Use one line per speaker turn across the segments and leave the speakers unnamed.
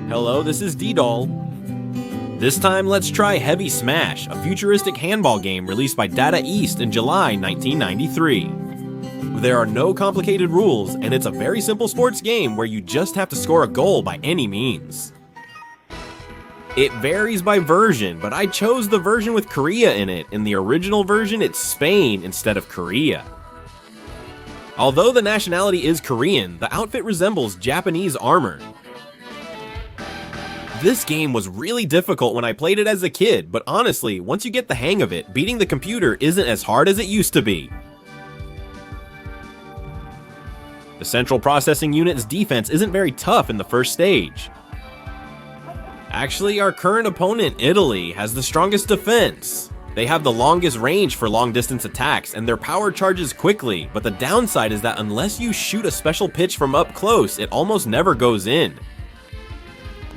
Hello, this is D-Doll. This time, let's try Heavy Smash, a futuristic handball game released by Data East in July 1993. There are no complicated rules, and it's a very simple sports game where you just have to score a goal by any means. It varies by version, but I chose the version with Korea in it. In the original version, it's Spain instead of Korea. Although the nationality is Korean, the outfit resembles Japanese armor. This game was really difficult when I played it as a kid, but honestly, once you get the hang of it, beating the computer isn't as hard as it used to be. The central processing unit's defense isn't very tough in the first stage. Actually, our current opponent, Italy, has the strongest defense. They have the longest range for long-distance attacks, and their power charges quickly, but the downside is that unless you shoot a special pitch from up close, it almost never goes in.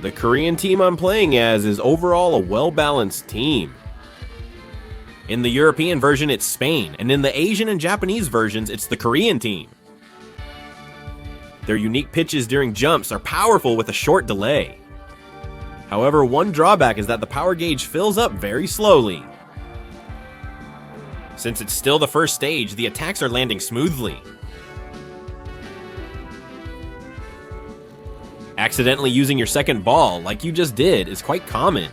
The Korean team I'm playing as is overall a well-balanced team. In the European version, it's Spain, and in the Asian and Japanese versions, it's the Korean team. Their unique pitches during jumps are powerful with a short delay. However, one drawback is that the power gauge fills up very slowly. Since it's still the first stage, the attacks are landing smoothly. Accidentally using your second ball, like you just did, is quite common.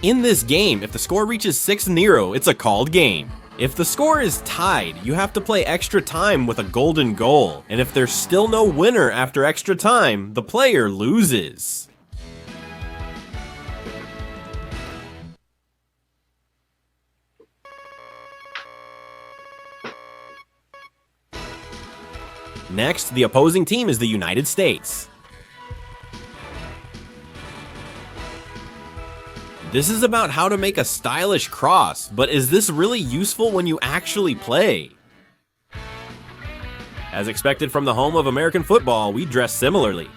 In this game, if the score reaches 6-0, it's a called game. If the score is tied, you have to play extra time with a golden goal, and if there's still no winner after extra time, the player loses. Next, the opposing team is the United States. This is about how to make a stylish cross, but is this really useful when you actually play? As expected from the home of American football, we dress similarly.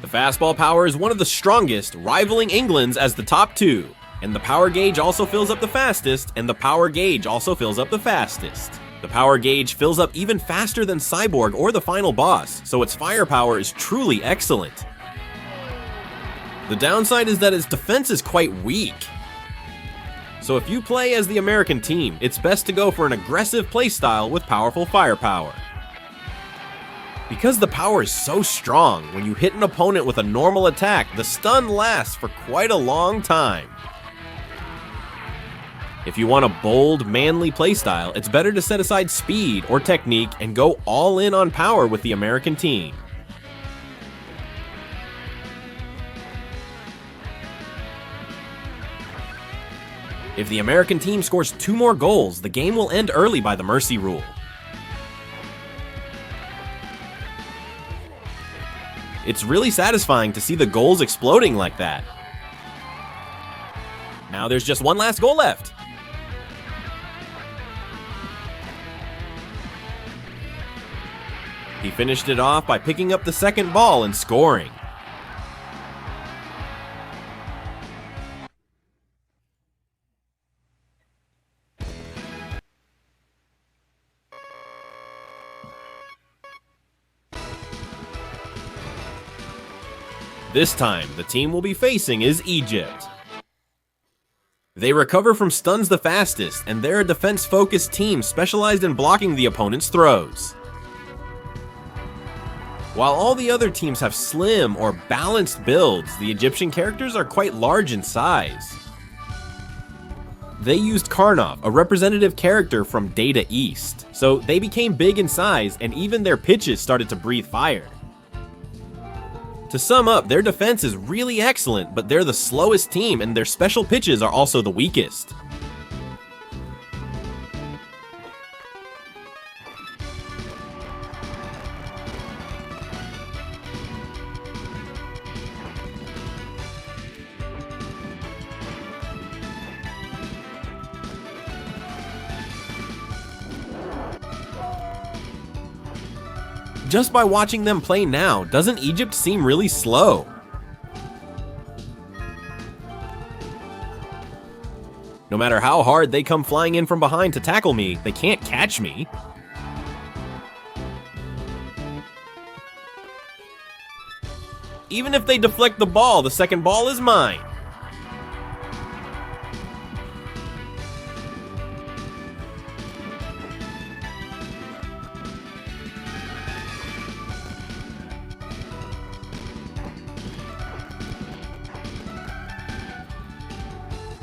The fastball power is one of the strongest, rivaling England's as the top two, and the power gauge also fills up the fastest, and the power gauge also fills up the fastest. The power gauge fills up even faster than Cyborg or the final boss, so its firepower is truly excellent. The downside is that its defense is quite weak. So if you play as the American team, it's best to go for an aggressive playstyle with powerful firepower. Because the power is so strong, when you hit an opponent with a normal attack, the stun lasts for quite a long time. If you want a bold, manly playstyle, it's better to set aside speed or technique and go all in on power with the American team. If the American team scores 2 more goals, the game will end early by the mercy rule. It's really satisfying to see the goals exploding like that. Now there's just one last goal left. He finished it off by picking up the second ball and scoring. This time, the team we'll be facing is Egypt. They recover from stuns the fastest, and they're a defense-focused team specialized in blocking the opponent's throws. While all the other teams have slim or balanced builds, the Egyptian characters are quite large in size. They used Karnov, a representative character from Data East, so they became big in size and even their pitches started to breathe fire. To sum up, their defense is really excellent, but they're the slowest team and their special pitches are also the weakest. Just by watching them play now, doesn't Egypt seem really slow? No matter how hard they come flying in from behind to tackle me, they can't catch me. Even if they deflect the ball, the second ball is mine.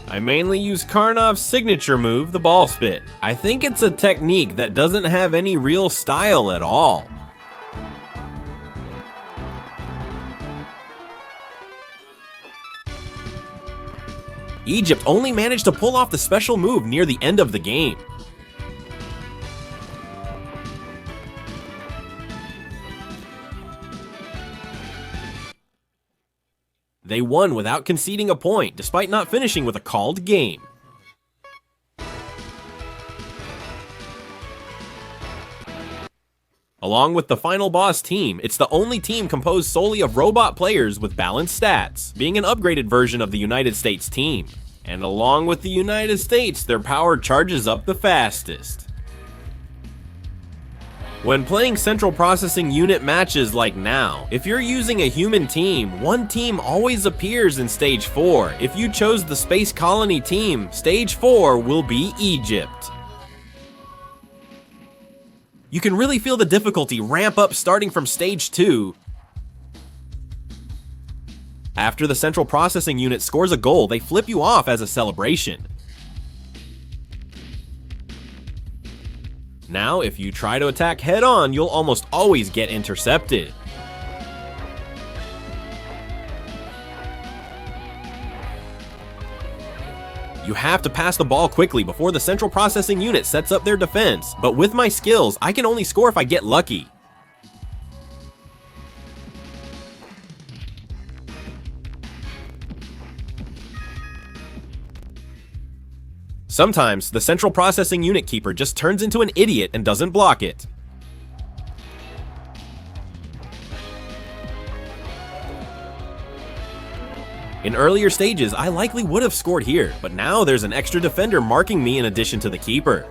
I mainly use Karnov's signature move, the ball spit. I think it's a technique that doesn't have any real style at all. Egypt only managed to pull off the special move near the end of the game. They won without conceding a point, despite not finishing with a called game. Along with the final boss team, it's the only team composed solely of robot players with balanced stats, being an upgraded version of the United States team. And along with the United States, their power charges up the fastest. When playing Central Processing Unit matches like now, if you're using a human team, one team always appears in Stage 4. If you chose the Space Colony team, Stage 4 will be Egypt. You can really feel the difficulty ramp up starting from Stage 2. After the Central Processing Unit scores a goal, they flip you off as a celebration. Now, if you try to attack head-on, you'll almost always get intercepted. You have to pass the ball quickly before the Central Processing Unit sets up their defense, but with my skills, I can only score if I get lucky. Sometimes, the Central Processing Unit keeper just turns into an idiot and doesn't block it. In earlier stages, I likely would have scored here, but now there's an extra defender marking me in addition to the keeper.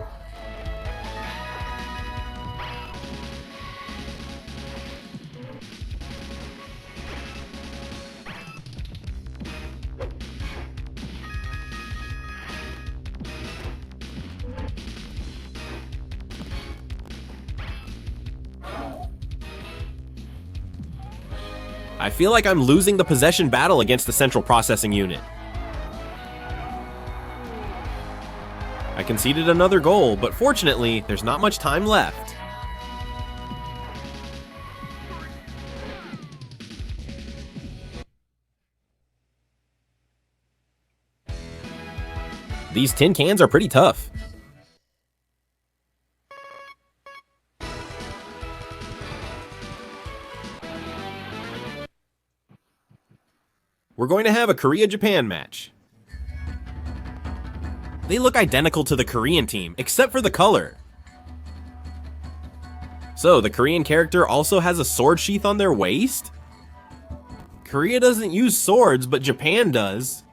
I feel like I'm losing the possession battle against the Central Processing Unit. I conceded another goal, but fortunately, there's not much time left. These tin cans are pretty tough. We're going to have a Korea-Japan match. They look identical to the Korean team, except for the color. So, the Korean character also has a sword sheath on their waist? Korea doesn't use swords, but Japan does.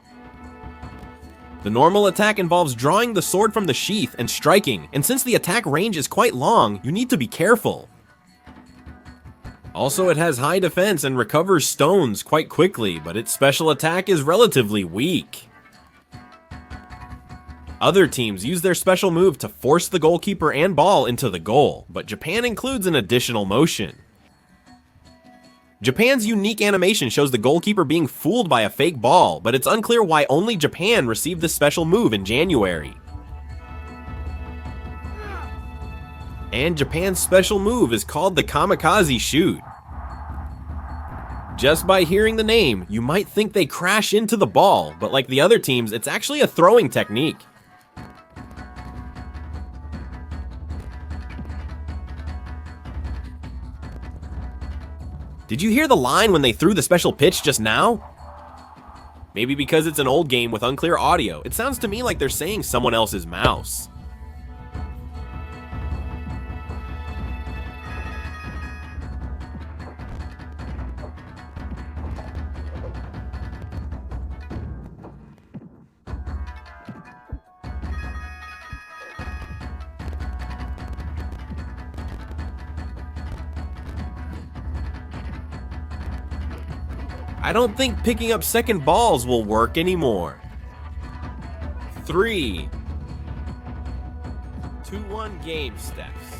The normal attack involves drawing the sword from the sheath and striking, and since the attack range is quite long, you need to be careful. Also, it has high defense and recovers stones quite quickly, but its special attack is relatively weak. Other teams use their special move to force the goalkeeper and ball into the goal, but Japan includes an additional motion. Japan's unique animation shows the goalkeeper being fooled by a fake ball, but it's unclear why only Japan received this special move in January. And Japan's special move is called the Kamikaze Shoot. Just by hearing the name, you might think they crash into the ball, but like the other teams, it's actually a throwing technique. Did you hear the line when they threw the special pitch just now? Maybe because it's an old game with unclear audio, it sounds to me like they're saying someone else's mouse. I don't think picking up second balls will work anymore. 3, 2-1 game, Stephs.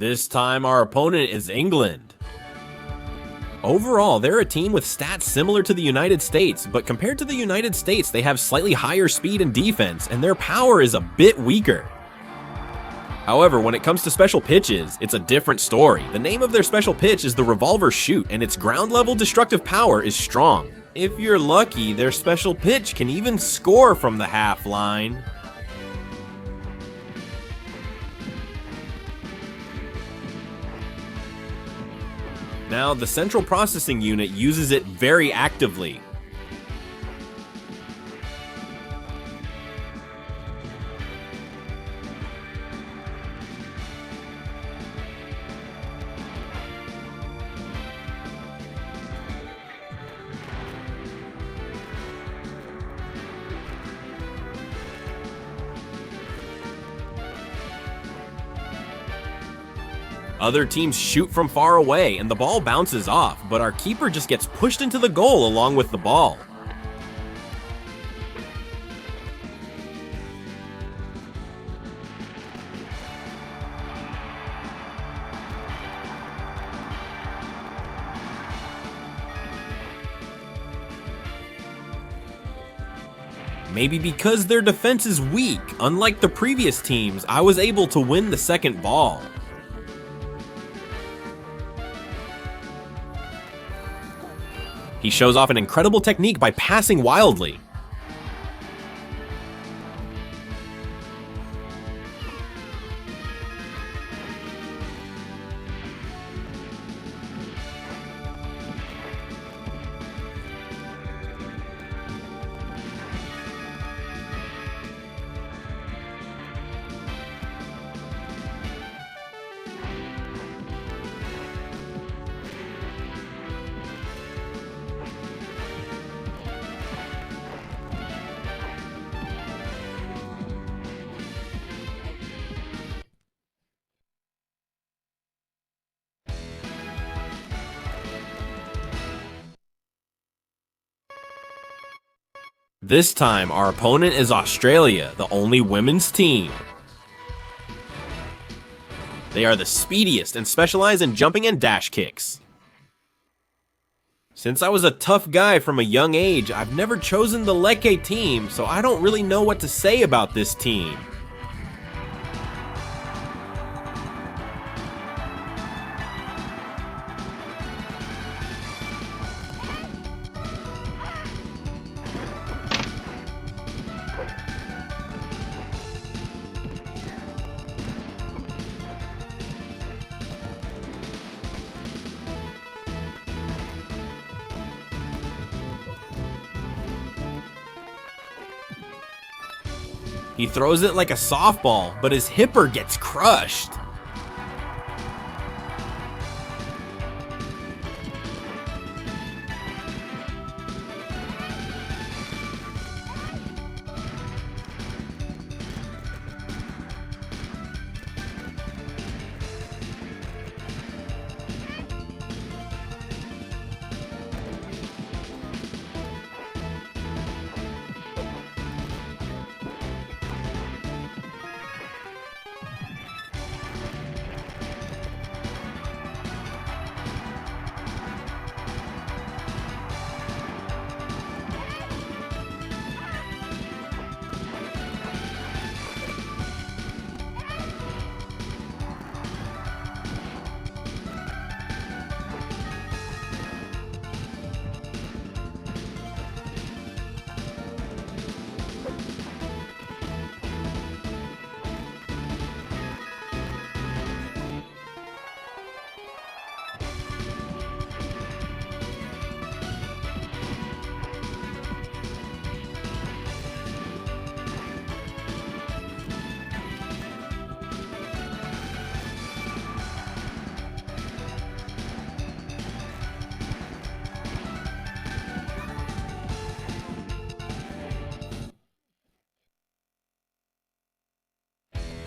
This time our opponent is England. Overall, they're a team with stats similar to the United States, but compared to the United States, they have slightly higher speed and defense, and their power is a bit weaker. However, when it comes to special pitches, it's a different story. The name of their special pitch is the revolver shoot, and its ground-level destructive power is strong. If you're lucky, their special pitch can even score from the half line. Now, the central processing unit uses it very actively. Other teams shoot from far away and the ball bounces off, but our keeper just gets pushed into the goal along with the ball. Maybe because their defense is weak, unlike the previous teams, I was able to win the second ball. He shows off an incredible technique by passing wildly. This time, our opponent is Australia, the only women's team. They are the speediest and specialize in jumping and dash kicks. Since I was a tough guy from a young age, I've never chosen the Leke team, so I don't really know what to say about this team. He throws it like a softball, but his hipper gets crushed.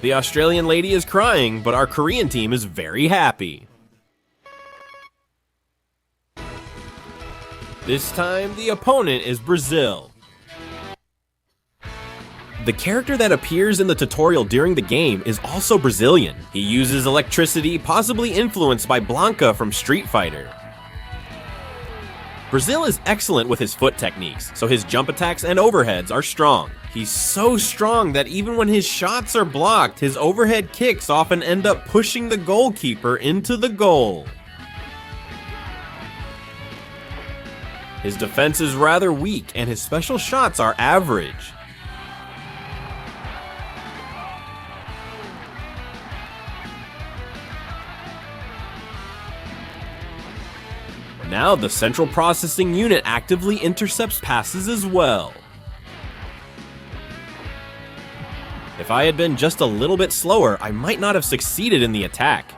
The Australian lady is crying, but our Korean team is very happy. This time, the opponent is Brazil. The character that appears in the tutorial during the game is also Brazilian. He uses electricity, possibly influenced by Blanca from Street Fighter. Brazil is excellent with his foot techniques, so his jump attacks and overheads are strong. He's so strong that even when his shots are blocked, his overhead kicks often end up pushing the goalkeeper into the goal. His defense is rather weak, and his special shots are average. Now the central processing unit actively intercepts passes as well. If I had been just a little bit slower, I might not have succeeded in the attack.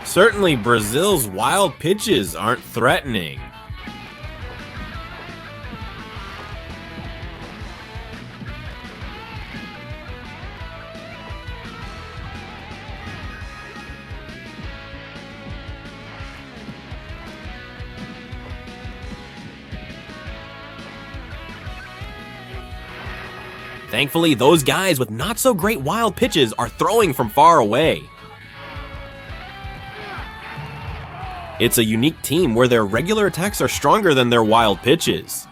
Certainly, Brazil's wild pitches aren't threatening. Thankfully, those guys with not so great wild pitches are throwing from far away. It's a unique team where their regular attacks are stronger than their wild pitches.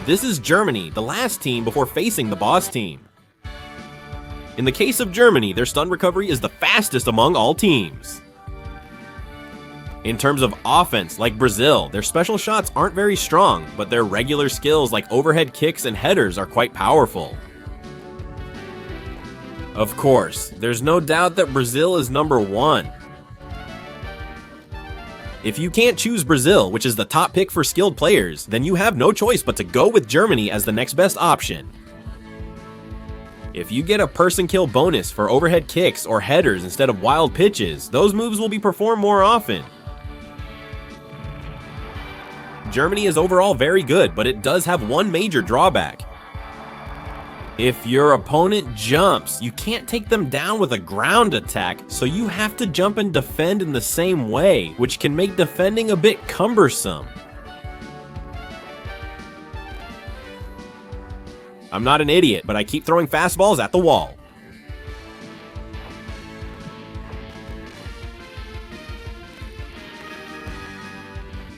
This is Germany, the last team before facing the boss team. In the case of Germany, their stun recovery is the fastest among all teams. In terms of offense, like Brazil, their special shots aren't very strong, but their regular skills like overhead kicks and headers are quite powerful. Of course, there's no doubt that Brazil is number one. If you can't choose Brazil, which is the top pick for skilled players, then you have no choice but to go with Germany as the next best option. If you get a person kill bonus for overhead kicks or headers instead of wild pitches, those moves will be performed more often. Germany is overall very good, but it does have one major drawback. If your opponent jumps, you can't take them down with a ground attack, so you have to jump and defend in the same way, which can make defending a bit cumbersome. I'm not an idiot, but I keep throwing fastballs at the wall.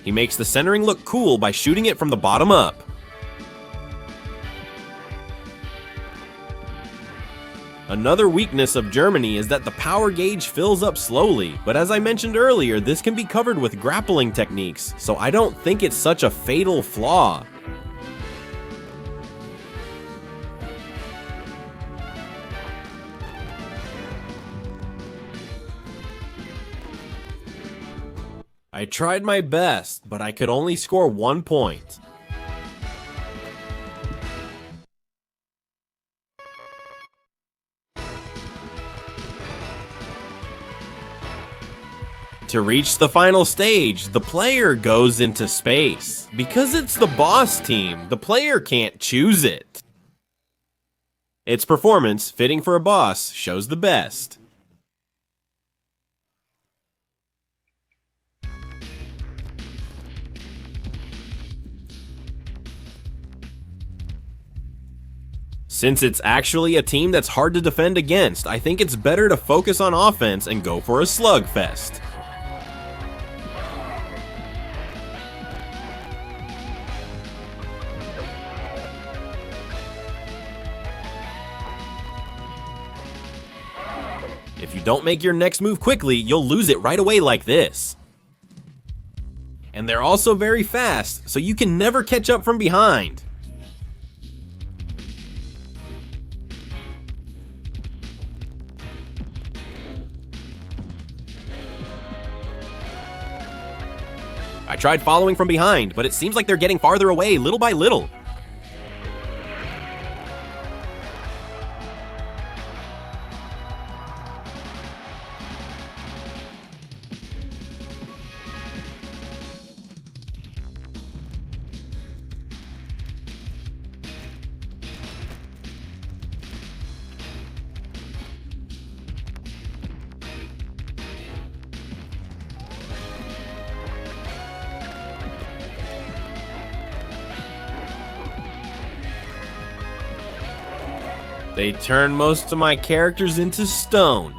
He makes the centering look cool by shooting it from the bottom up. Another weakness of Germany is that the power gauge fills up slowly, but as I mentioned earlier, this can be covered with grappling techniques, so I don't think it's such a fatal flaw. I tried my best, but I could only score 1 point. To reach the final stage, the player goes into space. Because it's the boss team, the player can't choose it. Its performance, fitting for a boss, shows the best. Since it's actually a team that's hard to defend against, I think it's better to focus on offense and go for a slugfest. If you don't make your next move quickly, you'll lose it right away like this. And they're also very fast, so you can never catch up from behind. tried following from behind, but it seems like they're getting farther away little by little. They turn most of my characters into stone.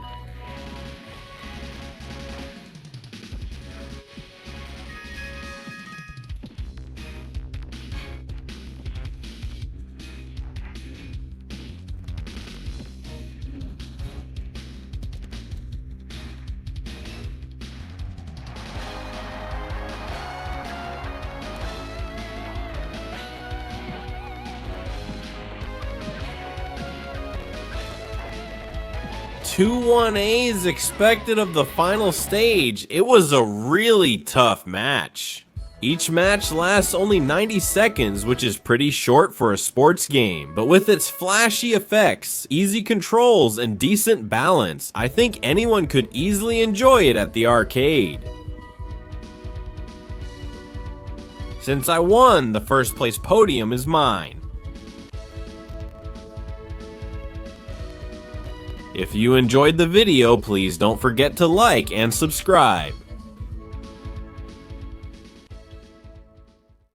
Two 1As expected of the final stage. It was a really tough match. Each match lasts only 90 seconds, which is pretty short for a sports game, but with its flashy effects, easy controls, and decent balance, I think anyone could easily enjoy it at the arcade. Since I won, the first place podium is mine. If you enjoyed the video, please don't forget to like and subscribe.